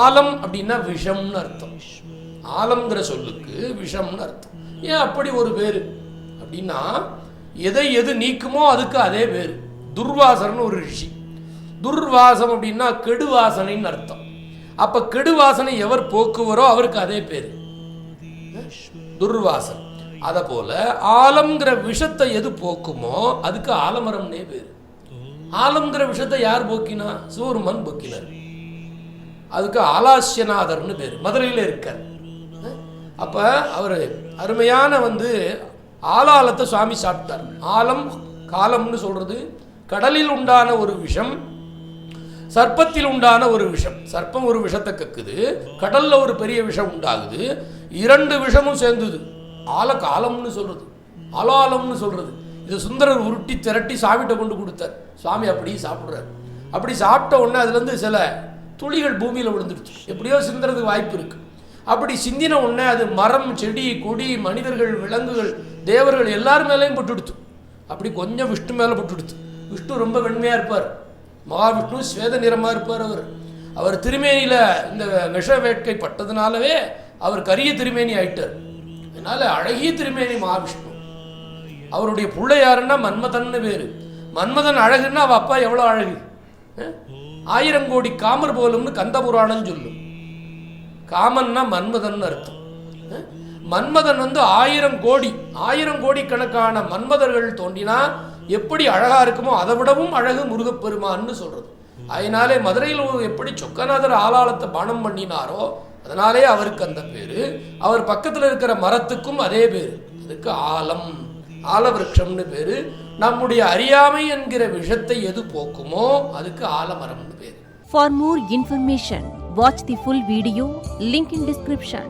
ஆலம் அப்படின்னா விஷம்னு அர்த்தம். ஆலம்ங்கிற சொல்லுக்கு விஷம்னு அர்த்தம். ஏன் அப்படி ஒரு பேரு அப்படின்னா, எதை எது நீக்குமோ அதுக்கு அதே பேரு. துர்வாசர்னு ஒரு ரிஷி. துர்வாசம் அப்படின்னா கெடுவாசனைன்னு அர்த்தம். அப்ப கெடுவாசனை எவர் போக்குவரோ அவருக்கு அதே பேரு துர்வாசன். அத போல ஆலம்ங்கிற விஷத்தை எது போக்குமோ அதுக்கு ஆலமரம்னே பேரு. ஆலம்ங்கிற விஷத்தை யார் போக்கினா? சிவருமன் போக்கினார். அதுக்கு ஆலாசியநாதர்னு பேரு. மதுரையில் இருக்கார். அப்ப அவர் அருமையான ஆலாலத்தை சுவாமி சாப்பிட்டார். ஆலம் காலம்னு சொல்றது கடலில் உண்டான ஒரு விஷம், சர்ப்பத்தில் உண்டான ஒரு விஷம். சர்ப்பம் ஒரு விஷத்தை கக்குது, கடல்ல ஒரு பெரிய விஷம் உண்டாகுது. இரண்டு விஷமும் சேர்ந்தது ஆல காலம்னு சொல்றது, ஆலாலம்னு சொல்றது. இது சுந்தரர் உருட்டி திரட்டி சாமிகிட்ட கொண்டு கொடுத்தார். சுவாமி அப்படி சாப்பிட்றாரு. அப்படி சாப்பிட்ட உடனே அதுலேருந்து சில துளிகள் பூமியில் விழுந்துடுச்சு. எப்படியோ சிந்துறதுக்கு வாய்ப்பு இருக்கு. அப்படி சிந்தின உடனே அது மரம், செடி, கொடி, மனிதர்கள், விலங்குகள், தேவர்கள் எல்லார் மேலேயும் பட்டுடுத்து. அப்படி கொஞ்சம் விஷ்ணு மேலே பட்டுடுத்து. விஷ்ணு ரொம்ப வெண்மையாக இருப்பார். மகாவிஷ்ணு ஸ்வேத நிறமாக இருப்பார். அவர் திருமேனியில் இந்த விஷ வேட்கை பட்டதுனாலவே அவர் கரிய திருமேனி ஆயிட்டார். அதனால அழகிய திருமேனி மகாவிஷ்ணு. அவருடைய பிள்ளை யாருன்னா மன்மதன்னு பேரு. மன்மதன் அழகுன்னா அவ அப்பா எவ்வளோ அழகு. 1000 கோடி காமர் போலும்னு கந்த புராணம் சொல்லும். காமன்னா மன்மதன் அர்த்தம். மன்மதன் 1000 கோடி கணக்கான மன்மதர்கள் தோன்றினா எப்படி அழகா இருக்குமோ அதை விடவும் அழகு முருகப்பெருமான்னு சொல்றது. அதனாலே மதுரையில் எப்படி சொக்கநாதர் ஆலாலத்தை பானம் பண்ணினாரோ அதனாலே அவருக்கு அந்த பேரு. அவர் பக்கத்தில் இருக்கிற மரத்துக்கும் அதே பேரு. அதுக்கு ஆலம், ஆலவிருட்சம்னு பேரு. நம்முடைய அறியாமை என்கிற விஷத்தை எது போக்குமோ அதுக்கு ஆலமரம்னு பேரு. For more information, watch the full video, link in description.